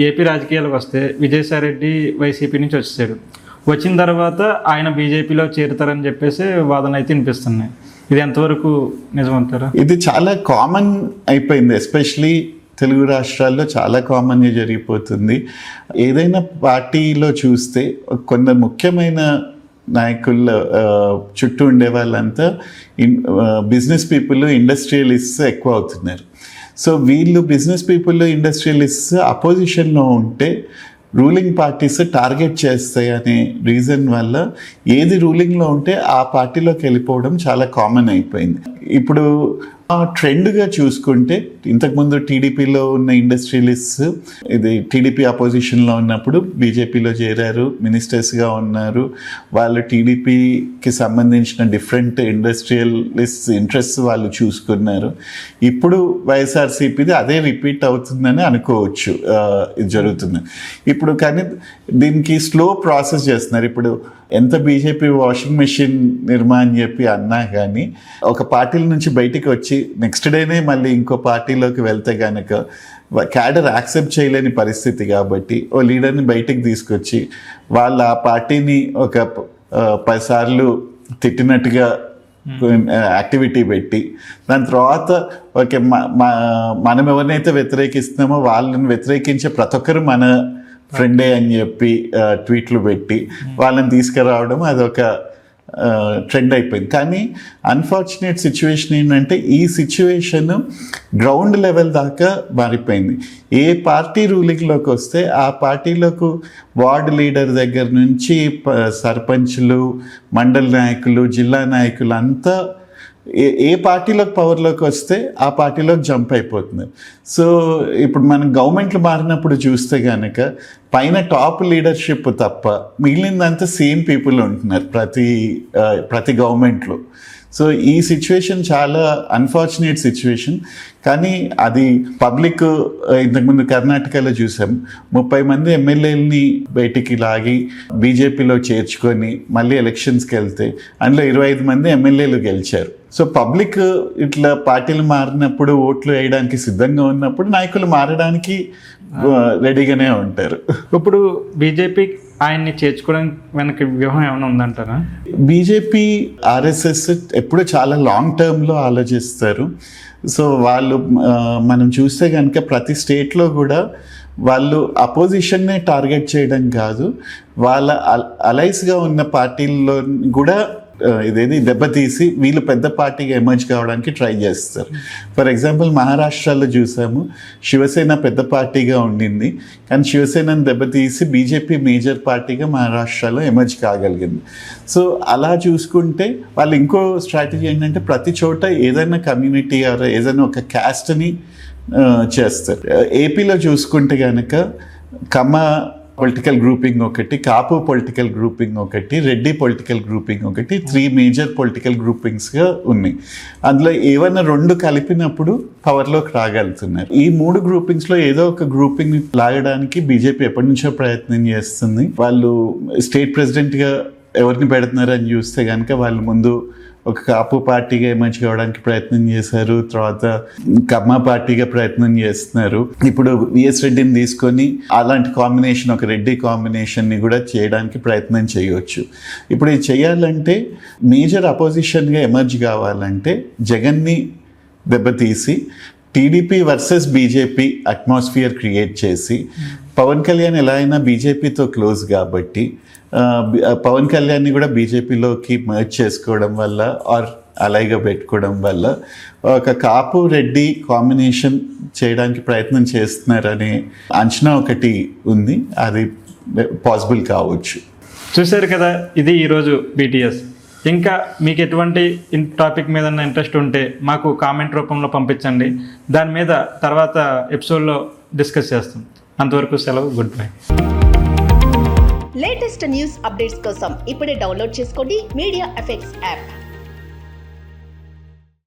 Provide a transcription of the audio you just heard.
AP రాజకీయాలకు వస్తే Vijayasai Reddy YCP నుంచి వచ్చేసాడు. వచ్చిన తర్వాత ఆయన బీజేపీలో చేరుతారని చెప్పేసి వాదనలు అయితే వినిపిస్తున్నాయి. ఇది ఎంతవరకు నిజమంటారా? ఇది చాలా కామన్ అయిపోయింది, ఎస్పెషలీ తెలుగు రాష్ట్రాల్లో చాలా కామన్గా జరిగిపోతుంది. ఏదైనా పార్టీలో చూస్తే కొందరు ముఖ్యమైన నాయకుల చుట్టూ ఉండే వాళ్ళంతా బిజినెస్ పీపుల్, ఇండస్ట్రియలిస్ట్స్ ఎక్కువ అవుతున్నారు. సో వీళ్ళు బిజినెస్ పీపుల్, ఇండస్ట్రియలిస్ట్స్ అపోజిషన్లో ఉంటే రూలింగ్ పార్టీస్ టార్గెట్ చేస్తాయి అనే రీజన్ వల్ల ఏది రూలింగ్లో ఉంటే ఆ పార్టీలోకి వెళ్ళిపోవడం చాలా కామన్ అయిపోయింది. ఇప్పుడు ఆ ట్రెండ్గా చూసుకుంటే ఇంతకుముందు టీడీపీలో ఉన్న ఇండస్ట్రియలిస్ట్స్ ఇది టీడీపీ అపోజిషన్లో ఉన్నప్పుడు బీజేపీలో చేరారు, మినిస్టర్స్గా ఉన్నారు. వాళ్ళు టీడీపీకి సంబంధించిన డిఫరెంట్ ఇండస్ట్రియలిస్ట్ ఇంట్రెస్ట్ వాళ్ళు చూసుకున్నారు. ఇప్పుడు వైఎస్ఆర్సీపీది అదే రిపీట్ అవుతుందని అనుకోవచ్చు. ఇది జరుగుతుంది ఇప్పుడు, కానీ దీనికి స్లో ప్రాసెస్ చేస్తున్నారు. ఇప్పుడు ఎంత బీజేపీ వాషింగ్ మెషిన్ నిర్మాణం చెప్పి అన్నా కానీ ఒక పార్టీల నుంచి బయటికి వచ్చి నెక్స్ట్ డేనే మళ్ళీ ఇంకో పార్టీలోకి వెళ్తే కనుక క్యాడర్ యాక్సెప్ట్ చేయలేని పరిస్థితి. కాబట్టి ఓ లీడర్ని బయటికి తీసుకొచ్చి వాళ్ళ ఆ పార్టీని ఒక 10 సార్లు తిట్టినట్టుగా యాక్టివిటీ పెట్టి దాని తర్వాత ఓకే మనం ఎవరినైతే వ్యతిరేకిస్తున్నామో వాళ్ళని వ్యతిరేకించే ప్రతి ఒక్కరు మన ఫ్రెండే అని చెప్పి ట్వీట్లు పెట్టి వాళ్ళని తీసుకురావడం అదొక ట్రెండ్ అయిపోయింది. కానీ అన్ఫార్చునేట్ సిచ్యువేషన్ ఏంటంటే ఈ సిచ్యువేషన్ గ్రౌండ్ లెవెల్ దాకా మారిపోయింది. ఏ పార్టీ రూలింగ్లోకి వస్తే ఆ పార్టీలకు వార్డు లీడర్ దగ్గర నుంచి సర్పంచ్లు, మండల నాయకులు, జిల్లా నాయకులు అంతా ఏ పార్టీలోకి పవర్లోకి వస్తే ఆ పార్టీలోకి జంప్ అయిపోతుంది. సో ఇప్పుడు మనం గవర్నమెంట్లు మారినప్పుడు చూస్తే కనుక పైన టాప్ లీడర్షిప్ తప్ప మిగిలిందంతా సేమ్ పీపుల్ ఉంటున్నారు ప్రతి గవర్నమెంట్లో. సో ఈ సిచ్యువేషన్ చాలా అన్ఫార్చునేట్ సిచ్యువేషన్. కానీ అది పబ్లిక్ ఇంతకుముందు కర్ణాటకలో చూసాం, 30 మంది ఎమ్మెల్యేలని బయటికి లాగి బీజేపీలో చేర్చుకొని మళ్ళీ ఎలక్షన్స్కి వెళ్తే అందులో 25 మంది ఎమ్మెల్యేలు గెలిచారు. సో పబ్లిక్ ఇట్లా పార్టీలు మారినప్పుడు, ఓట్లు వేయడానికి సిద్ధంగా ఉన్నప్పుడు నాయకులు మారడానికి రెడీగానే ఉంటారు. ఇప్పుడు బీజేపీ ఆయన్ని చేర్చుకోవడానికి వెనక వ్యూహం ఏమైనా ఉందంటారా? బీజేపీ, ఆర్ఎస్ఎస్ ఎప్పుడు చాలా లాంగ్ టర్మ్లో ఆలోచిస్తారు. సో వాళ్ళు మనం చూస్తే కనుక ప్రతి స్టేట్లో కూడా వాళ్ళు అపోజిషన్నే టార్గెట్ చేయడం కాదు, వాళ్ళ అలైస్గా ఉన్న పార్టీల్లో కూడా ఇదేది దెబ్బతీసి వీళ్ళు పెద్ద పార్టీగా ఎమర్జ్ కావడానికి ట్రై చేస్తారు. ఫర్ ఎగ్జాంపుల్ మహారాష్ట్రలో చూసాము, శివసేన పెద్ద పార్టీగా ఉండింది, కానీ శివసేనని దెబ్బతీసి బీజేపీ మేజర్ పార్టీగా మహారాష్ట్రలో ఎమర్జ్ కాగలిగింది. సో అలా చూసుకుంటే వాళ్ళు ఇంకో స్ట్రాటజీ ఏంటంటే ప్రతి చోట ఏదైనా కమ్యూనిటీ ఆర్ ఏదైనా ఒక క్యాస్ట్ని చేస్తారు. ఏపీలో చూసుకుంటే కనుక కమ్మ పొలిటికల్ గ్రూపింగ్ ఒకటి, కాపు పొలిటికల్ గ్రూపింగ్ ఒకటి, రెడ్డి పొలిటికల్ గ్రూపింగ్ ఒకటి, 3 మేజర్ పొలిటికల్ గ్రూపింగ్స్గా ఉన్నాయి. అందులో ఏవైనా 2 కలిపినప్పుడు పవర్లోకి రాగలుగుతున్నారు. ఈ 3 గ్రూపింగ్స్లో ఏదో ఒక గ్రూపింగ్ లాగడానికి బీజేపీ ఎప్పటి నుంచో ప్రయత్నం చేస్తుంది. వాళ్ళు స్టేట్ ప్రెసిడెంట్గా ఎవరిని పెడుతున్నారని చూస్తే కనుక వాళ్ళు ముందు ఒక కాపు పార్టీగా ఎమర్జ్ కావడానికి ప్రయత్నం చేశారు, తర్వాత కమ్మ పార్టీగా ప్రయత్నం చేస్తున్నారు. ఇప్పుడు విఎస్ రెడ్డిని తీసుకొని అలాంటి కాంబినేషన్, ఒక రెడ్డి కాంబినేషన్ని కూడా చేయడానికి ప్రయత్నం చేయవచ్చు. ఇప్పుడు ఇది చేయాలంటే మేజర్ అపోజిషన్గా ఎమర్జ్ కావాలంటే జగన్ని దెబ్బతీసి TDP versus BJP atmosphere create చేసి, పవన్ కళ్యాణ్ ఎలా అయినా బీజేపీతో క్లోజ్ కాబట్టి పవన్ కళ్యాణ్ని కూడా బీజేపీలోకి మర్జ్ చేసుకోవడం వల్ల ఆర్ అలాగే పెట్టుకోవడం వల్ల ఒక కాపు రెడ్డి కాంబినేషన్ చేయడానికి ప్రయత్నం చేస్తున్నారనే అంచనా ఒకటి ఉంది. అది పాసిబుల్ కావచ్చు. చూశారు కదా, ఇది ఈరోజు బీటీఎస్. ఇంకా మీకు ఎటువంటి టాపిక్ మీద ఇంట్రెస్ట్ ఉంటే మాకు కామెంట్ రూపంలో పంపించండి. దాని మీద తర్వాత ఎపిసోడ్లో డిస్కస్ చేస్తాం. అంతవరకు సెలవు, good bye. Latest news updates కోసం ఇప్పుడే డౌన్లోడ్ చేసుకోండి మీడియా ఎఫెక్ట్స్ యాప్.